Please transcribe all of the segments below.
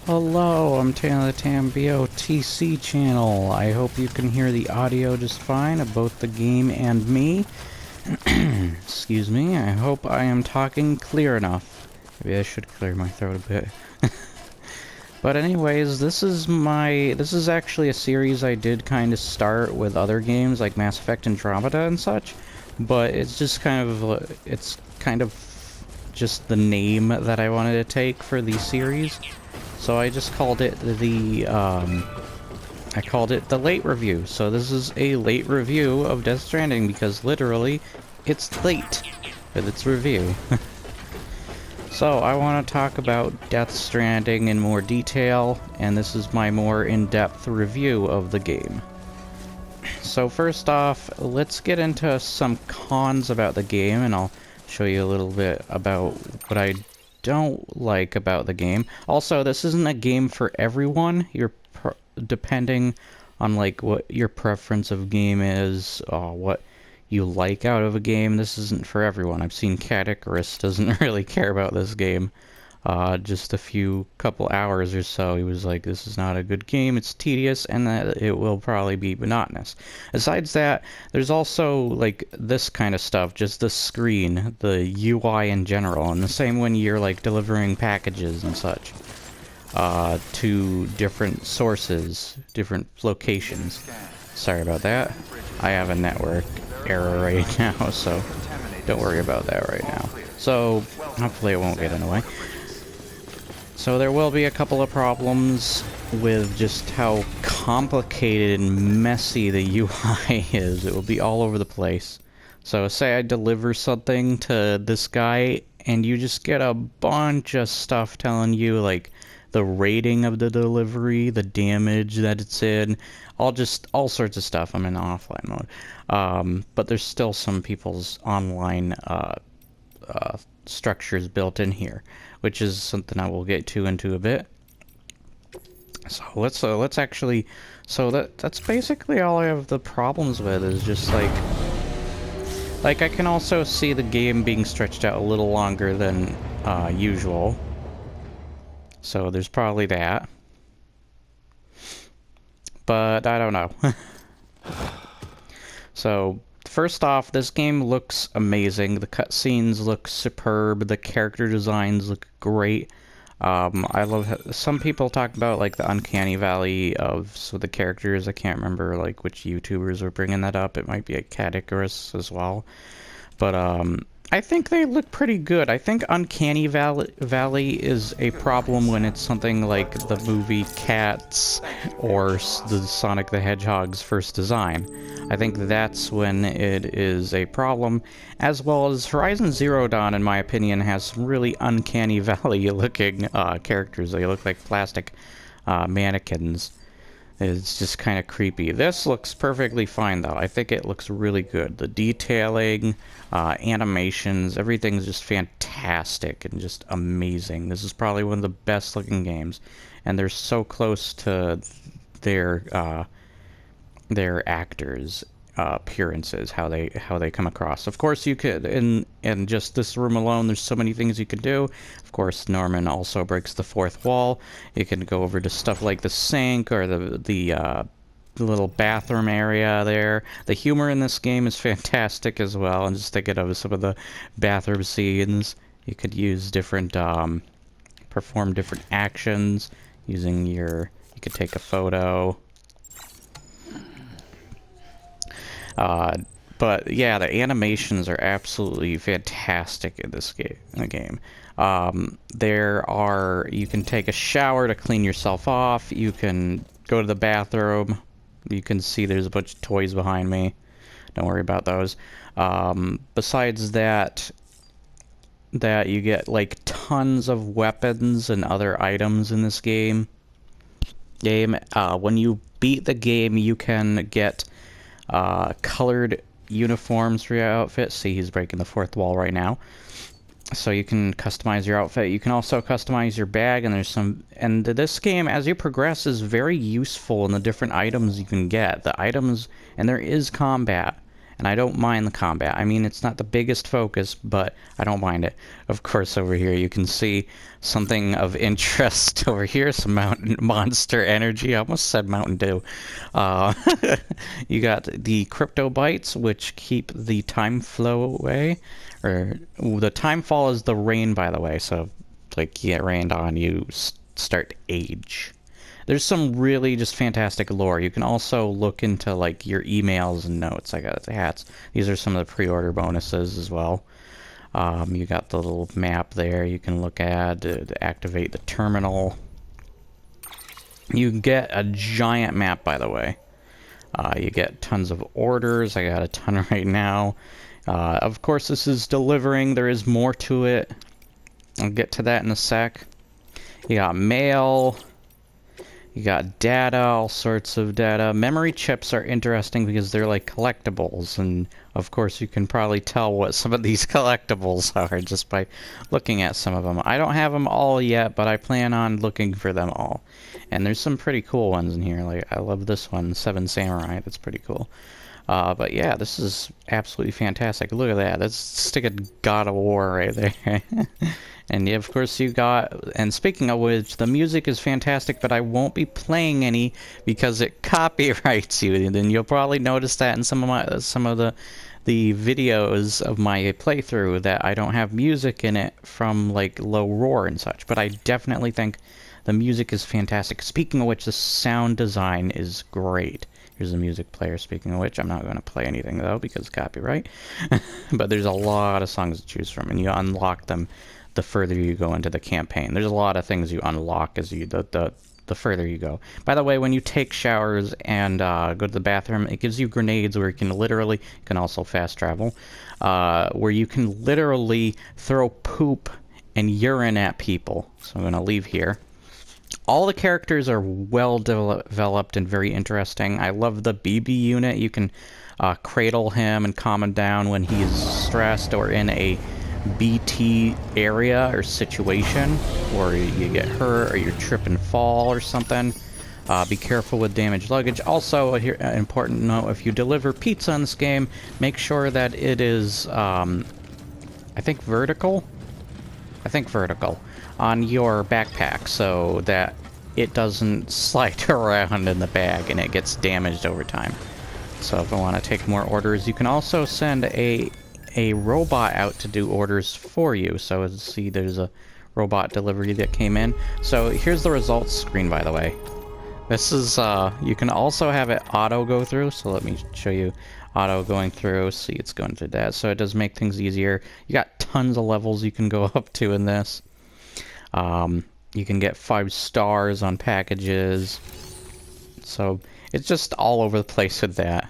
Hello, I'm Tan of the TamBoTC channel. I hope you can hear the audio just fine of both the game and me. Excuse me, I hope I am talking clear enough. Maybe I should clear my throat a bit. But anyways, this is actually a series I did kind of start with other games like Mass Effect Andromeda and such, but it's just kind of just the name that I wanted to take for the series. So I just called it the late review. So this is a late review of Death Stranding because literally it's late with its review. So I want to talk about Death Stranding in more detail, and this is my more in-depth review of the game. So first off, let's get into some cons about the game, and I'll show you a little bit about what I don't like about the game. Also, this isn't a game for everyone. Depending on like what your preference of game is, what you like out of a game, this isn't for everyone. I've seen Cat Icarus doesn't really care about this game. Just a couple hours or so, he was like, this is not a good game, it's tedious, and that it will probably be monotonous. Besides that, there's also, like, this kind of stuff, just the screen, the UI in general, and the same when you're, like, delivering packages and such, to different sources, different locations. Sorry about that. I have a network error right now, so don't worry about that right now. So, hopefully it won't get in the way. So there will be a couple of problems with just how complicated and messy the UI is. It will be all over the place. So say I deliver something to this guy, and you just get a bunch of stuff telling you, like, the rating of the delivery, the damage that it's in, all sorts of stuff. I'm in offline mode. But there's still some people's online structures built in here, which is something I will get into a bit. So let's actually, so that's basically all I have the problems with, is just like I can also see the game being stretched out a little longer than usual. So there's probably that. But I don't know. So first off, this game looks amazing. The cutscenes look superb. The character designs look great. I love some people talk about like the uncanny valley of the characters. I can't remember like which YouTubers were bringing that up. It might be a Cat Icarus as well. But I think they look pretty good. I think Uncanny Valley is a problem when it's something like the movie Cats or the Sonic the Hedgehog's first design. I think that's when it is a problem, as well as Horizon Zero Dawn, in my opinion, has some really Uncanny Valley-looking characters. They look like plastic mannequins. It's just kind of creepy. This looks perfectly fine, though. I think it looks really good. The detailing, animations, everything's just fantastic and just amazing. This is probably one of the best looking games, and they're so close to their actors' appearances, how they come across. Of course, you could in just this room alone, there's so many things you could do. Of course, Norman also breaks the fourth wall. You can go over to stuff like the sink or the little bathroom area there. The humor in this game is fantastic as well. And just thinking of some of the bathroom scenes, you could use different perform different actions using you could take a photo. But yeah, the animations are absolutely fantastic in this game. You can take a shower to clean yourself off. You can go to the bathroom. You can see there's a bunch of toys behind me. Don't worry about those. Besides that you get like tons of weapons and other items in this game. When you beat the game, you can get colored uniforms for your outfit. See, he's breaking the fourth wall right now. So you can customize your outfit. You can also customize your bag, and this game, as you progress, is very useful in the different items you can get. The items, and there is combat, and I don't mind the combat. I mean, it's not the biggest focus, but I don't mind it. Of course, over here you can see something of interest over here, some Monster Energy. I almost said Mountain Dew. You got the Crypto Bites, which keep the time flow away. Or the time fall is the rain, by the way, so like you get rained on, you start to age. There's some really just fantastic lore. You can also look into like your emails and notes. I got the hats. These are some of the pre-order bonuses as well. You got the little map there you can look at to activate the terminal. You get a giant map, by the way. You get tons of orders. I got a ton right now. Of course, this is delivering. There is more to it. I'll get to that in a sec. You got mail. You got data, all sorts of data. Memory chips are interesting because they're like collectibles, and of course you can probably tell what some of these collectibles are just by looking at some of them. I don't have them all yet, but I plan on looking for them all. And there's some pretty cool ones in here. Like I love this one, Seven Samurai. That's pretty cool. But yeah, this is absolutely fantastic. Look at that. That's stick a God of War right there. And yeah, of course you got, and speaking of which, the music is fantastic, but I won't be playing any because it copyrights you. And then you'll probably notice that in some of the videos of my playthrough that I don't have music in it from like low roar and such. But I definitely think the music is fantastic. Speaking of which, the sound design is great. Here's a music player, speaking of which. I'm not going to play anything, though, because copyright. But there's a lot of songs to choose from, and you unlock them the further you go into the campaign. There's a lot of things you unlock as you the further you go. By the way, when you take showers and go to the bathroom, it gives you grenades where you can literally, you can also fast travel, where you can literally throw poop and urine at people. So I'm going to leave here. All the characters are well developed and very interesting. I love the BB unit. You can cradle him and calm him down when he's stressed or in a BT area or situation, or you get hurt or you trip and fall or something. Be careful with damaged luggage. Also, an important note, if you deliver pizza in this game, make sure that it is, I think vertical on your backpack so that it doesn't slide around in the bag and it gets damaged over time. So if I want to take more orders, you can also send a robot out to do orders for you. So as you see, there's a robot delivery that came in. So here's the results screen, by the way. This is, you can also have it auto go through. So let me show you auto going through. See, it's going through that. So it does make things easier. You got tons of levels you can go up to in this. You can get 5 stars on packages. So it's just all over the place with that.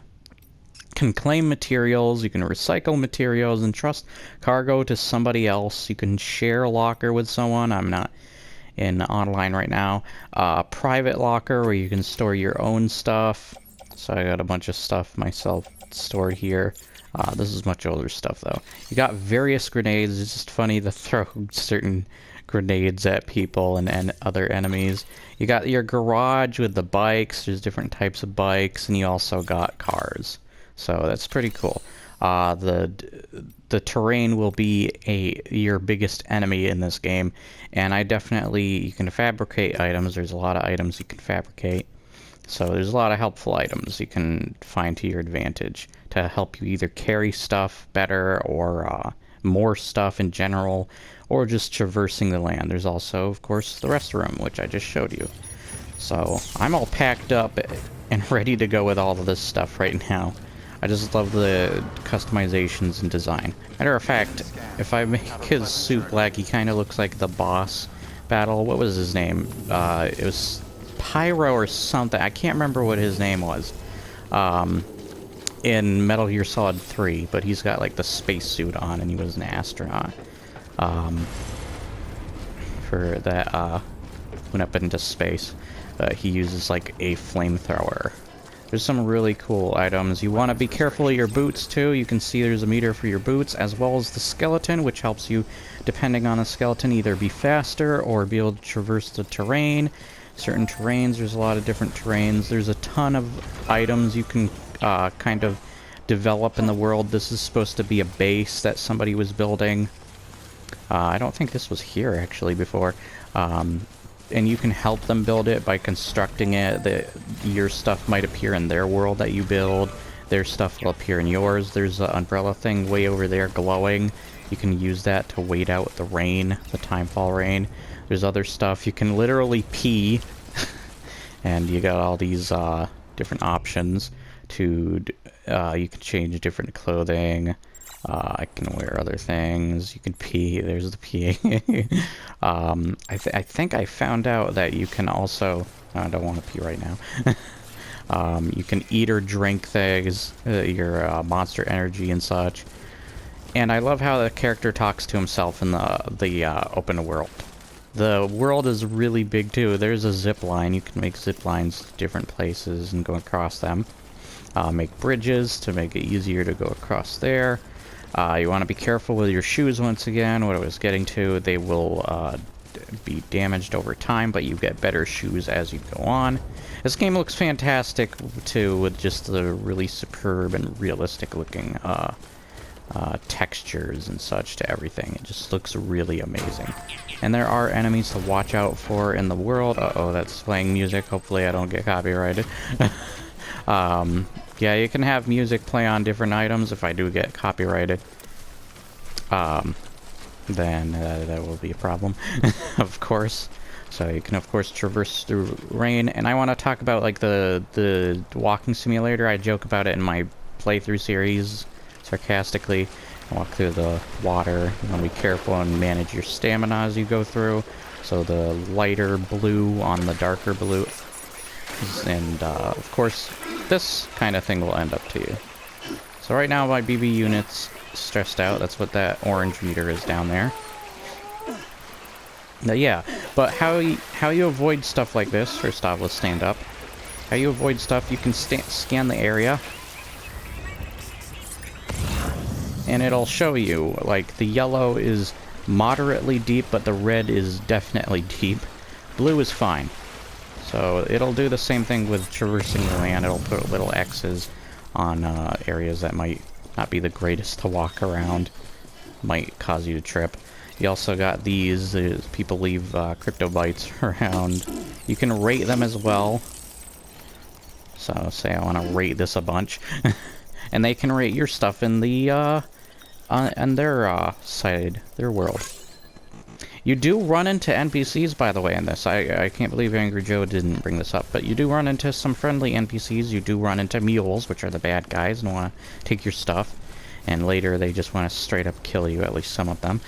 Can claim materials, you can recycle materials, and trust cargo to somebody else. You can share a locker with someone. I'm not in online right now. Private locker where you can store your own stuff. So I got a bunch of stuff myself stored here. This is much older stuff though. You got various grenades. It's just funny to throw certain grenades at people and other enemies. You got your garage with the bikes. There's different types of bikes, and you also got cars. So that's pretty cool. The terrain will be your biggest enemy in this game, and you can fabricate items. There's a lot of items you can fabricate. So there's a lot of helpful items you can find to your advantage to help you either carry stuff better or more stuff in general, or just traversing the land. There's also, of course, the restroom, which I just showed you. So I'm all packed up and ready to go with all of this stuff right now. I just love the customizations and design. Matter of fact, if I make his suit black, he kind of looks like the boss battle. What was his name? It was Pyro or something. I can't remember what his name was in Metal Gear Solid 3, but he's got like the space suit on, and he was an astronaut for that went up into space. He uses like a flamethrower. There's some really cool items. You want to be careful of your boots too. You can see there's a meter for your boots, as well as the skeleton, which helps you, depending on the skeleton, either be faster or be able to traverse the terrain. Certain terrains, there's a lot of different terrains. There's a ton of items you can kind of develop in the world. This is supposed to be a base that somebody was building. I don't think this was here actually before. And you can help them build it by constructing it. Your stuff might appear in their world that you build. Their stuff will appear in yours. There's an umbrella thing way over there glowing. You can use that to wait out the rain, the timefall rain. There's other stuff. You can literally pee. And you got all these different options to... you can change different clothing. I can wear other things. You can pee. There's the pee. I think I found out that you can also... I don't want to pee right now. You can eat or drink things, your monster energy and such. And I love how the character talks to himself in the open world. The world is really big too. There's a zip line. You can make zip lines to different places and go across them. Make bridges to make it easier to go across there. You want to be careful with your shoes once again. What I was getting to, they will be damaged over time, but you get better shoes as you go on. This game looks fantastic too, with just the really superb and realistic looking textures and such to everything. It just looks really amazing. And there are enemies to watch out for in the world. Uh-oh, that's playing music. Hopefully I don't get copyrighted. Yeah, you can have music play on different items. If I do get copyrighted, then that will be a problem, of course. So you can, of course, traverse through rain. And I want to talk about, like, the walking simulator. I joke about it in my playthrough series, sarcastically. Walk through the water. You want to be careful and manage your stamina as you go through. So the lighter blue on the darker blue. And, of course, this kind of thing will end up to you. So right now my BB unit's stressed out. That's what that orange meter is down there. Now, yeah, but how you avoid stuff like this, first off, let's stand up. How you avoid stuff, you can scan the area. And it'll show you, like, the yellow is moderately deep, but the red is definitely deep. Blue is fine. So it'll do the same thing with traversing the land. It'll put little X's on areas that might not be the greatest to walk around. Might cause you to trip. You also got these. People leave crypto bytes around. You can rate them as well. So say I want to rate this a bunch. And they can rate your stuff in the on their side, their world. You do run into NPCs, by the way, in this. I can't believe Angry Joe didn't bring this up, but you do run into some friendly NPCs. You do run into mules, which are the bad guys, and want to take your stuff. And later, they just want to straight up kill you, at least some of them.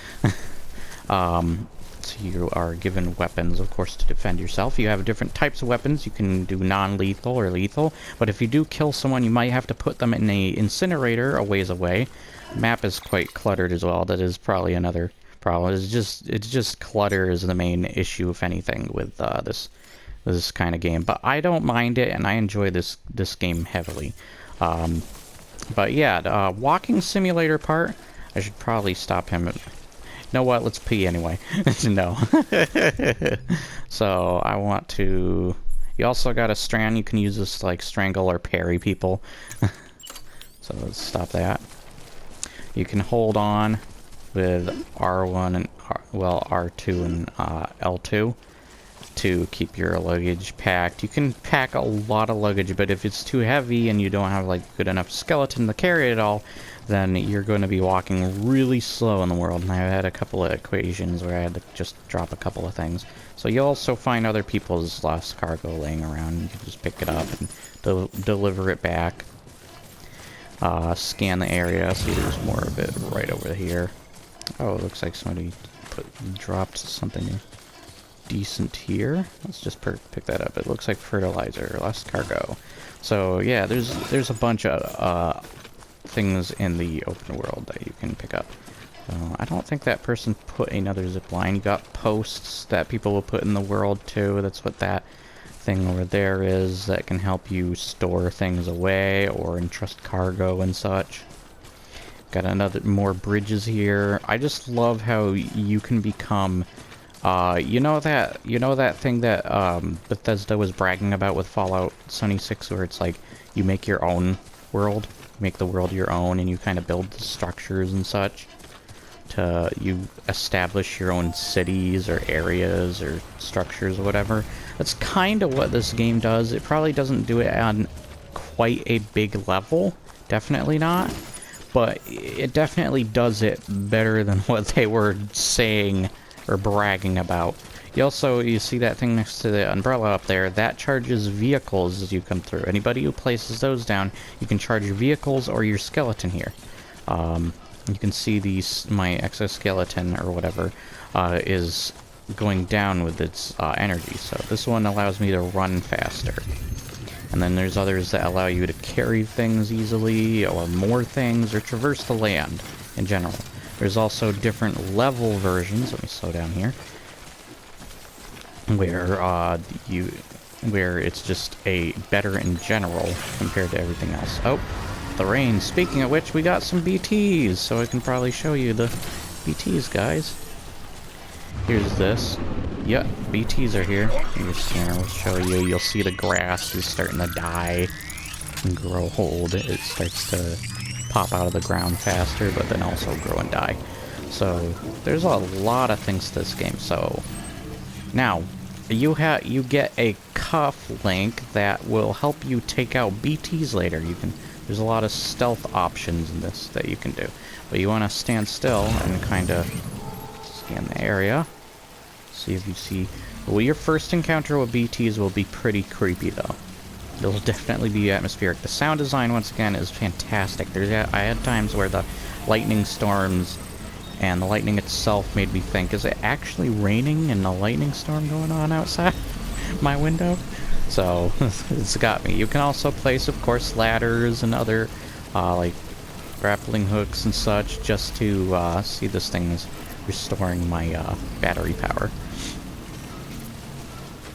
So you are given weapons, of course, to defend yourself. You have different types of weapons. You can do non-lethal or lethal, but if you do kill someone, you might have to put them in an incinerator a ways away. The map is quite cluttered as well. That is probably another problem. It's just clutter is the main issue, if anything, with this kind of game. But I don't mind it, and I enjoy this game heavily. But yeah, the walking simulator part, I should probably stop him. You know what? Let's pee anyway. No. So I want to. You also got a strand. You can use this to, like, strangle or parry people. So let's stop that. You can hold on with R1 and R2 and L2 to keep your luggage packed. You can pack a lot of luggage, but if it's too heavy and you don't have, like, good enough skeleton to carry it all, then you're going to be walking really slow in the world. And I've had a couple of equations where I had to just drop a couple of things. So you'll also find other people's lost cargo laying around. You can just pick it up and deliver it back. Scan the area. See, there's more of it right over here. Oh, it looks like somebody dropped something decent here. Let's just pick that up. It looks like fertilizer, lost cargo. So yeah, there's a bunch of things in the open world that you can pick up. I don't think that person put another zip line. You got posts that people will put in the world too. That's what that thing over there is, that can help you store things away or entrust cargo and such. Got more bridges here. I just love how you can become you know that thing that Bethesda was bragging about with Fallout 76, where it's like you make your own world. Make the world your own, and you kind of build the structures and such. You establish your own cities or areas or structures or whatever. That's kind of what this game does. It probably doesn't do it on quite a big level. Definitely not. But it definitely does it better than what they were saying or bragging about. You see that thing next to the umbrella up there, that charges vehicles as you come through. Anybody who places those down, you can charge your vehicles or your skeleton here. You can see my exoskeleton or whatever is going down with its energy. So this one allows me to run faster. And then there's others that allow you to carry things easily, or more things, or traverse the land in general. There's also different level versions. Let me slow down here. Where it's just a better in general compared to everything else. Oh, the rain. Speaking of which, we got some BTs, so I can probably show you the BTs, guys. Here's this. Yep, BTs are here. I'll show you. You'll see the grass is starting to die and grow old. It starts to pop out of the ground faster, but then also grow and die. So there's a lot of things to this game. So now you get a cuff link that will help you take out BTs later. There's a lot of stealth options in this that you can do, but you want to stand still and kind of scan the area. See if you see. Well, your first encounter with BTs will be pretty creepy, though. It'll definitely be atmospheric. The sound design, once again, is fantastic. I had times where the lightning storms and the lightning itself made me think, is it actually raining and a lightning storm going on outside my window? So, it's got me. You can also place, of course, ladders and other, like, grappling hooks and such, just to see this thing is restoring my battery power.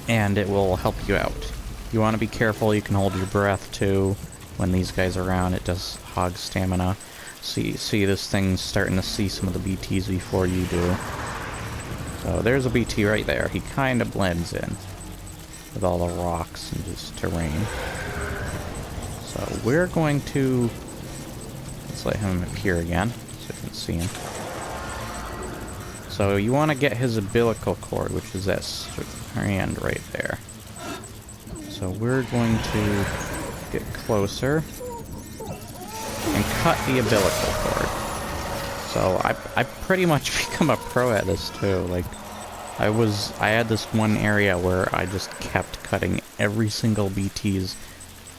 And it will help you out. You want to be careful. You can hold your breath too when these guys are around. It does hog stamina. See this thing's starting to see some of the BTs before you do. So there's a BT right there. He kind of blends in with all the rocks and just terrain. So we're going to, let's let him appear again so you can see him. So you want to get his umbilical cord, which is that strand right there. So we're going to get closer and cut the umbilical cord. So I pretty much become a pro at this too. Like I had this one area where I just kept cutting every single BT's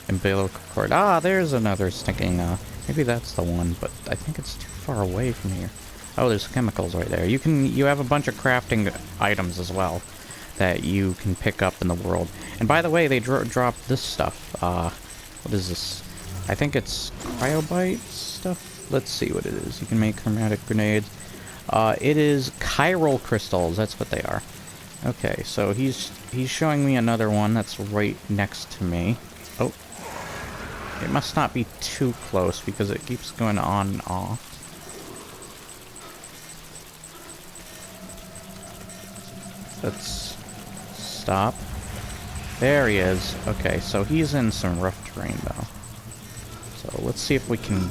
umbilical cord. Ah, there's another stinking. Maybe that's the one, but I think it's too far away from here. Oh, there's chemicals right there. You have a bunch of crafting items as well that you can pick up in the world. And by the way, they dropped this stuff. What is this? I think it's cryobite stuff. Let's see what it is. You can make chromatic grenades. It is chiral crystals. That's what they are. Okay, so he's showing me another one that's right next to me. Oh, it must not be too close because it keeps going on and off. Let's stop. There he is. Okay, so he's in some rough terrain, though. So let's see if we can...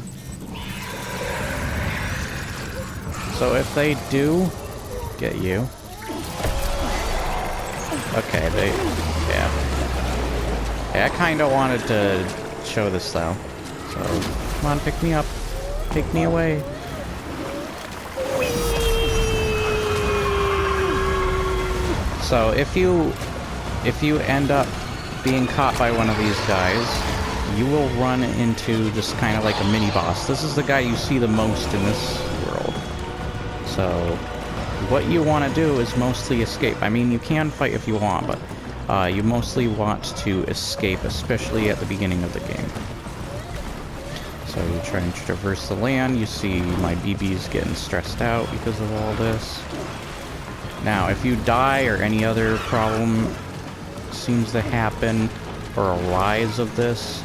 So if they do get you... Okay, yeah. I kind of wanted to show this, though. So, come on, pick me up. Take me away. So if you end up being caught by one of these guys, you will run into just kind of like a mini boss. This is the guy you see the most in this world. So what you want to do is mostly escape. I mean, you can fight if you want, but you mostly want to escape, especially at the beginning of the game. So you try and traverse the land. You see my BB's getting stressed out because of all this. Now, if you die or any other problem seems to happen or arise of this,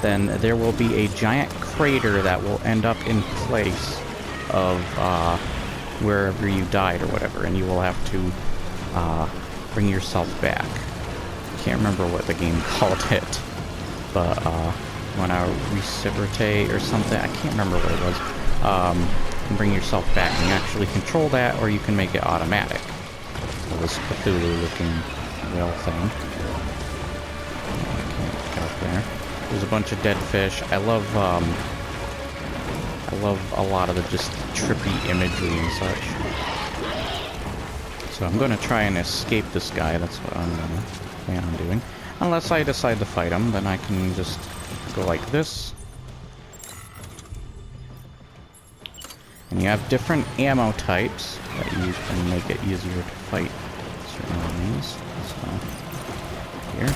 then there will be a giant crater that will end up in place of wherever you died or whatever, and you will have to bring yourself back. Can't remember what the game called it, but You want to reciprocate or something. I can't remember what it was. And bring yourself back. And you actually control that, or you can make it automatic. So this Cthulhu-looking whale thing. I can't get up there. There's a bunch of dead fish. I love a lot of the just trippy imagery and such. So I'm going to try and escape this guy. That's what I'm going to plan on doing. Unless I decide to fight him, then I can just go like this. And you have different ammo types that you can make it easier to fight certain enemies. So, here.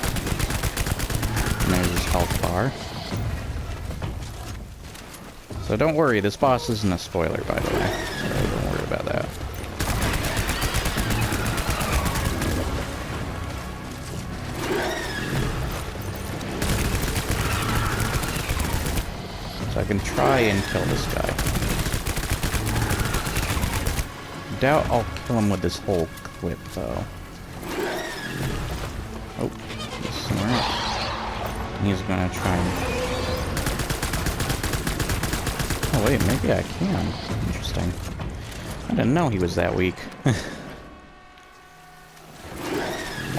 And there's his health bar. So don't worry, this boss isn't a spoiler, by the way. So don't worry about that. So I can try and kill this guy. Doubt I'll kill him with this whole clip, though. Oh, he's somewhere else. He's gonna try and... Oh wait, maybe I can. Interesting. I didn't know he was that weak.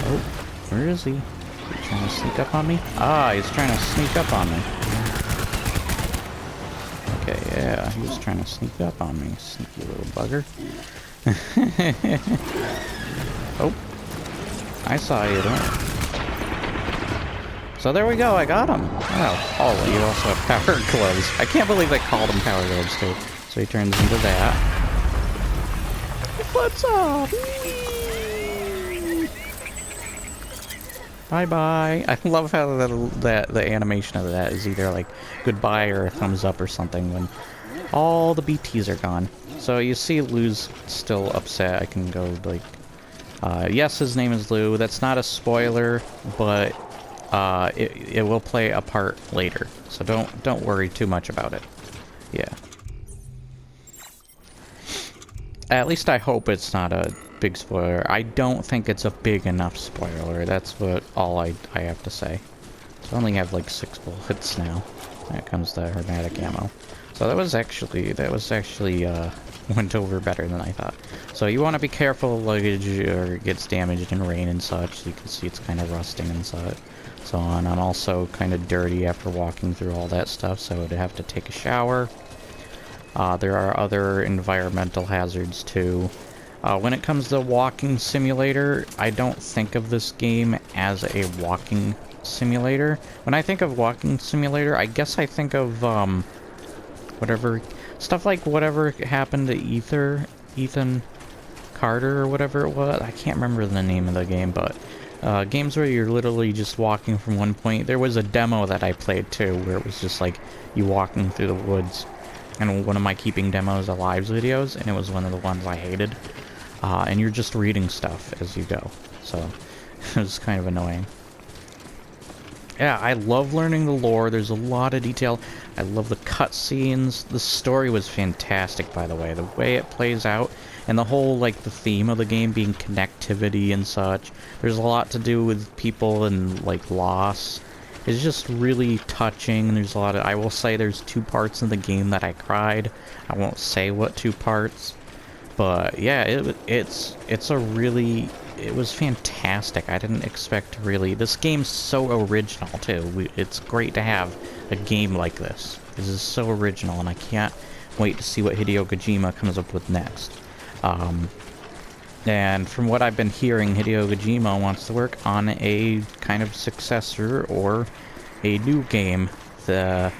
Oh, where is he? Is he trying to sneak up on me? Ah, he's trying to sneak up on me. Okay, yeah, he was trying to sneak up on me. Sneaky little bugger. Oh, I saw you there. So there we go, I got him. Oh, you also have power gloves. I can't believe they called him power gloves too. So he turns into that. What's up? Bye bye. I love how the animation of that is either like goodbye or a thumbs up or something when all the BTs are gone. So you see Lou's still upset. I can go like, yes, his name is Lou. That's not a spoiler, but it will play a part later. So don't worry too much about it. Yeah. At least I hope it's not a big spoiler. I don't think it's a big enough spoiler. That's all I have to say. So I only have like 6 bullets now. That comes the hermetic ammo. So that was actually went over better than I thought. So you want to be careful luggage or it gets damaged in rain and such. So you can see it's kind of rusting and such. So on. I'm also kind of dirty after walking through all that stuff, so I would have to take a shower. There are other environmental hazards too. When it comes to walking simulator, I don't think of this game as a walking simulator. When I think of walking simulator, I guess I think of whatever happened to Ethan Carter or whatever it was. I can't remember the name of the game, but games where you're literally just walking from one point. There was a demo that I played too, where it was just like you walking through the woods. And one of my keeping demos are lives videos, and it was one of the ones I hated. And you're just reading stuff as you go, so it was kind of annoying. Yeah, I love learning the lore. There's a lot of detail. I love the cutscenes. The story was fantastic, by the way. The way it plays out, and the whole, like, the theme of the game being connectivity and such. There's a lot to do with people and, like, loss. It's just really touching. There's a lot of... I will say there's 2 parts in the game that I cried. I won't say what 2 parts. But, yeah, it's a really... It was fantastic. I didn't expect really... This game's so original, too. It's great to have a game like this. This is so original, and I can't wait to see what Hideo Kojima comes up with next. And from what I've been hearing, Hideo Kojima wants to work on a kind of successor or a new game that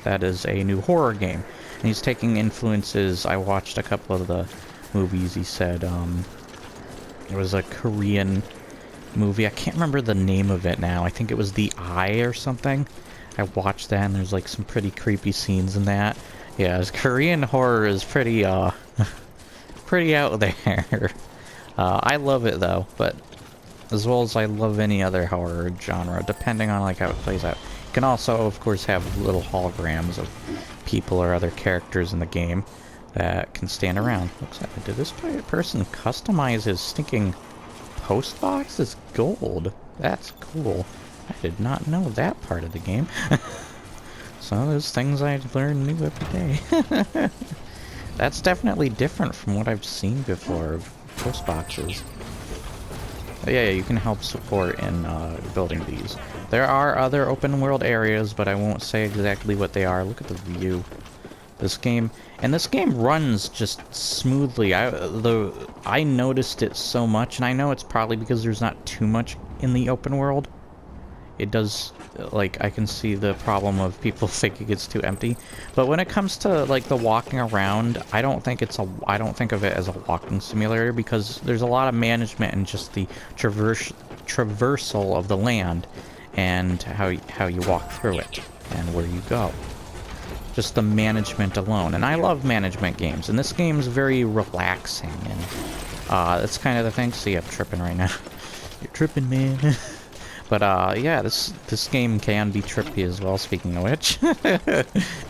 is a new horror game. And he's taking influences. I watched a couple of the movies. He said it was a Korean movie. I can't remember the name of it now. I think it was The Eye or something. I watched that, and there's like some pretty creepy scenes in that. Yeah, Korean horror is pretty pretty out there. I love it though, but as well as I love any other horror genre, depending on like how it plays out. You can also, of course, have little holograms of people or other characters in the game that can stand around. Looks like, did this person customize his stinking post box as gold? That's cool. I did not know that part of the game. So there's things I learn new every day. That's definitely different from what I've seen before of post boxes. But yeah, you can help support in building these. There are other open world areas, but I won't say exactly what they are. Look at the view. This game runs just smoothly. I noticed it so much, and I know it's probably because there's not too much in the open world. It does, like, I can see the problem of people thinking it's too empty. But when it comes to, like, the walking around, I don't think of it as a walking simulator, because there's a lot of management in just the traversal of the land and how you walk through it and where you go. Just the management alone. And I love management games, and this game's very relaxing, and that's kind of the thing. See, I'm tripping right now. You're tripping, man. But yeah, this game can be trippy as well, speaking of which.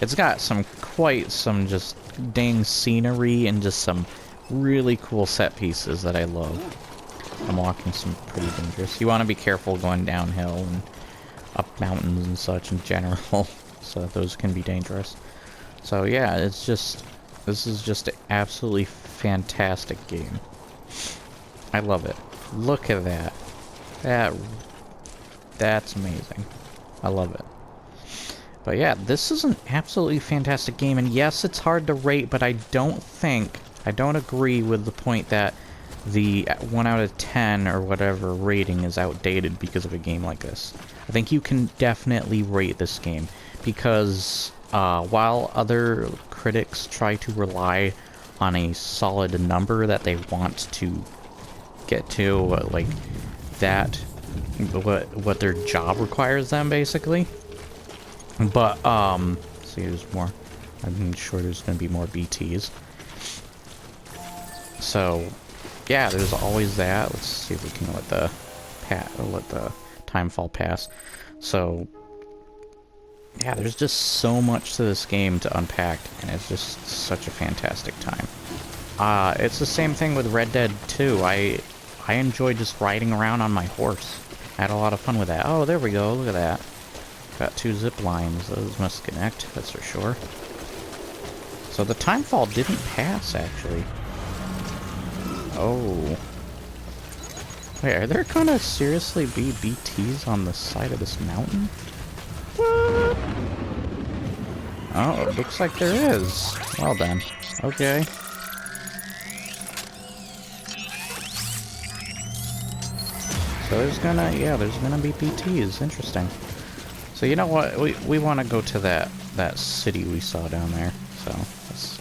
It's got quite some just dang scenery and just some really cool set pieces that I love. I'm walking some pretty dangerous. You want to be careful going downhill and up mountains and such in general. So those can be dangerous. So yeah, this is just an absolutely fantastic game. I love it. Look at that. That's amazing. I love it. But yeah, this is an absolutely fantastic game, and yes, it's hard to rate, but I don't agree with the point that the 1 out of 10 or whatever rating is outdated because of a game like this. I think you can definitely rate this game, because while other critics try to rely on a solid number that they want to get to, like that, what their job requires them, basically. But see, there's more. I'm sure there's gonna be more BTs. So yeah, there's always that. Let's see if we can let the timefall pass. So yeah, there's just so much to this game to unpack, and it's just such a fantastic time. It's the same thing with Red Dead 2. I enjoy just riding around on my horse. I had a lot of fun with that. Oh, there we go. Look at that. Got 2 zip lines. Those must connect, that's for sure. So the timefall didn't pass, actually. Oh. Wait, are there gonna seriously be BTs on the side of this mountain? What? Oh, it looks like there is. Well then. Okay. So there's gonna be BTs. Interesting. So you know what? We want to go to that city we saw down there. So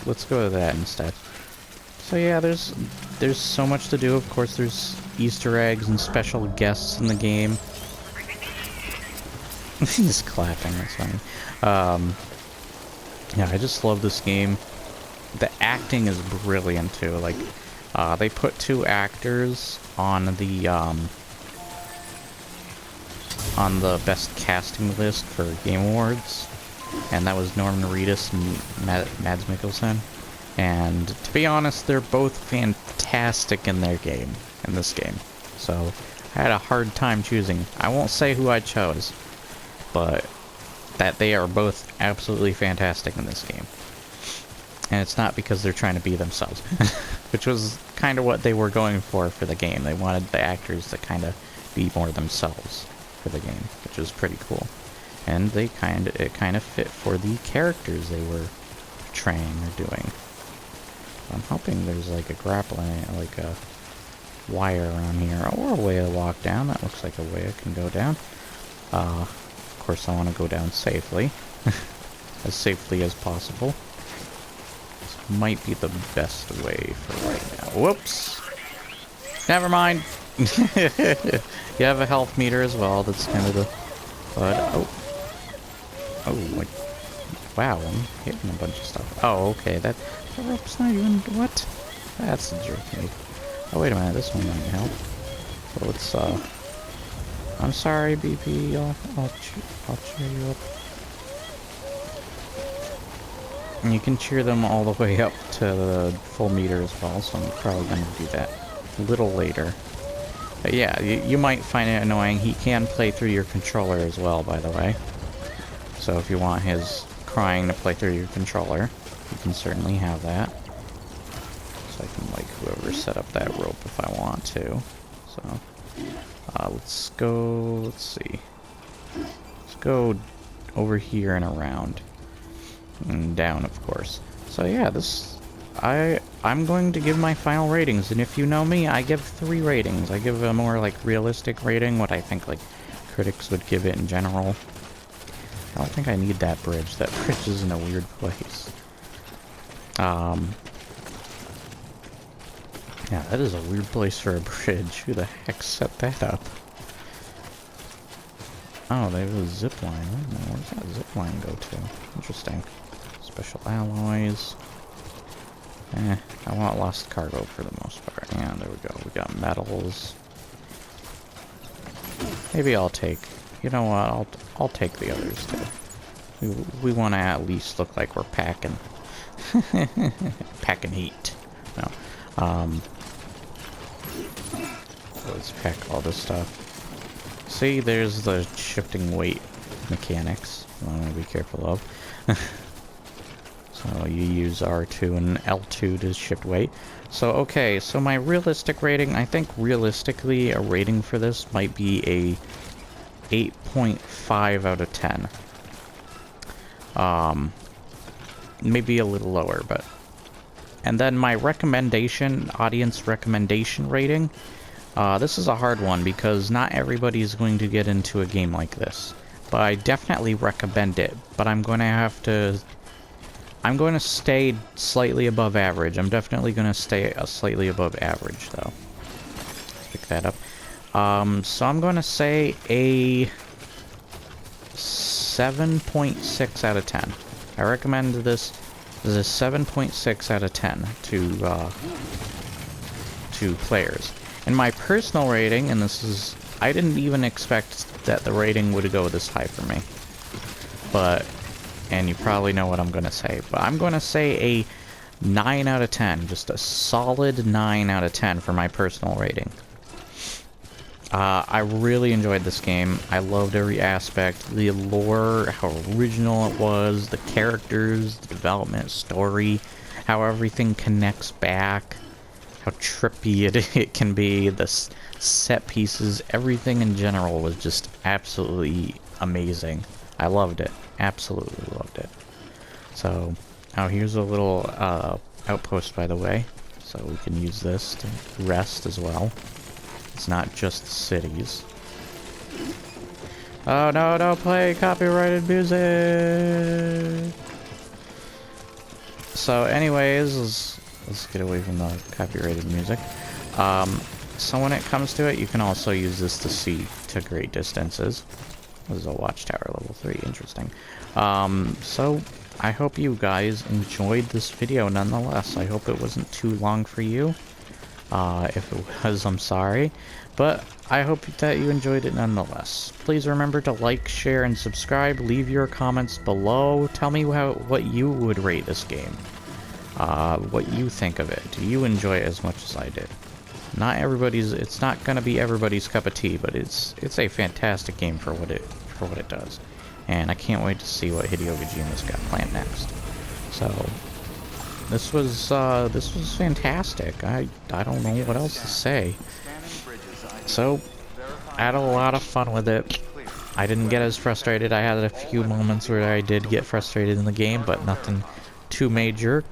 let's go to that instead. So yeah, there's so much to do. Of course, there's Easter eggs and special guests in the game. He's clapping. That's funny. Yeah, I just love this game. The acting is brilliant too. Like, they put 2 actors on the best casting list for Game Awards, and that was Norman Reedus and Mads Mikkelsen. And to be honest, they're both fantastic in this game. So I had a hard time choosing. I won't say who I chose, but that they are both absolutely fantastic in this game. And it's not because they're trying to be themselves, which was kind of what they were going for the game. They wanted the actors to kind of be more themselves for the game, which was pretty cool. And it kind of fit for the characters they were portraying or doing. I'm hoping there's like a grappling, like a wire around here, or a way to walk down. That looks like a way I can go down. Of course, I want to go down safely, as safely as possible. This might be the best way for right now. Whoops! Never mind. You have a health meter as well. That's kind of the. But like, wow! I'm hitting a bunch of stuff. Oh, okay. The rope's not even what? That's a jerk move. Oh wait a minute. This one might help. So let's I'm sorry, BP. I'll cheer you up. And you can cheer them all the way up to the full meter as well, so I'm probably going to do that a little later. But yeah, you might find it annoying. He can play through your controller as well, by the way. So if you want his crying to play through your controller, you can certainly have that. So I can, like, whoever set up that rope if I want to. So, let's go, let's see. Let's go over here and around. And down, of course. So yeah, I'm going to give my final ratings, and if you know me, I give 3 ratings. I give a more, like, realistic rating, what I think, like, critics would give it in general. I don't think I need that bridge. That bridge is in a weird place. Yeah, that is a weird place for a bridge. Who the heck set that up? Oh, they have a zip line. I don't know. Where does that zip line go to? Interesting. Special alloys. I want lost cargo for the most part. Yeah, there we go. We got metals. Maybe I'll take... You know what? I'll take the others too. We want to at least look like we're packing. Packing heat. No. Let's pack all this stuff. See, there's the shifting weight mechanics. I want to be careful of. So you use R2 and L2 to shift weight. So, okay, so my realistic rating, I think realistically a rating for this might be a 8.5 out of 10. Maybe a little lower, but... And then my recommendation, audience recommendation rating, this is a hard one because not everybody is going to get into a game like this. But I definitely recommend it, but I'm going to stay slightly above average. I'm definitely going to stay slightly above average, though. Let's pick that up. So I'm going to say a 7.6 out of 10. I recommend this as a 7.6 out of 10 to players. And my personal rating, and this is... I didn't even expect that the rating would go this high for me. But... And you probably know what I'm going to say. But I'm going to say a 9 out of 10. Just a solid 9 out of 10 for my personal rating. I really enjoyed this game. I loved every aspect. The lore, how original it was, the characters, the development, story, how everything connects back, how trippy it can be, the set pieces, everything in general was just absolutely amazing. I loved it. Absolutely loved it. So, oh, here's a little outpost, by the way. So we can use this to rest as well. It's not just cities. Oh no, don't play copyrighted music! So anyways, let's get away from the copyrighted music. So when it comes to it, you can also use this to see to great distances. This is a watchtower level 3, interesting. So I hope you guys enjoyed this video nonetheless. I hope it wasn't too long for you. If it was, I'm sorry. But I hope that you enjoyed it nonetheless. Please remember to like, share, and subscribe. Leave your comments below. Tell me what you would rate this game. What you think of it. Do you enjoy it as much as I did? It's not gonna be everybody's cup of tea, but it's a fantastic game for what it does. And I can't wait to see what Hideo Kojima's got planned next. So this was fantastic. I don't know what else to say. So I had a lot of fun with it. I didn't get as frustrated. I had a few moments where I did get frustrated in the game, but nothing too major.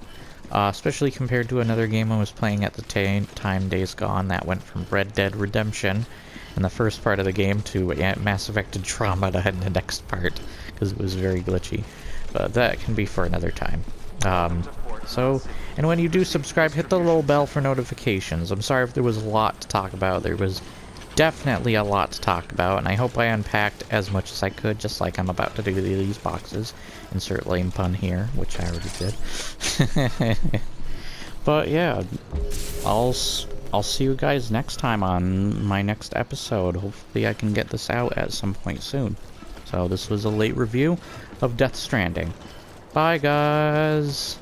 Especially compared to another game I was playing at the time, Days Gone, that went from Red Dead Redemption in the first part of the game to Mass Effect Andromeda in the next part, because it was very glitchy. But that can be for another time. And when you do subscribe, hit the little bell for notifications. I'm sorry if there was a lot to talk about. There was definitely a lot to talk about, and I hope I unpacked as much as I could, just like I'm about to do these boxes. Insert lame pun here, which I already did. But yeah, I'll see you guys next time on my next episode. Hopefully I can get this out at some point soon. So this was a late review of Death Stranding. Bye guys!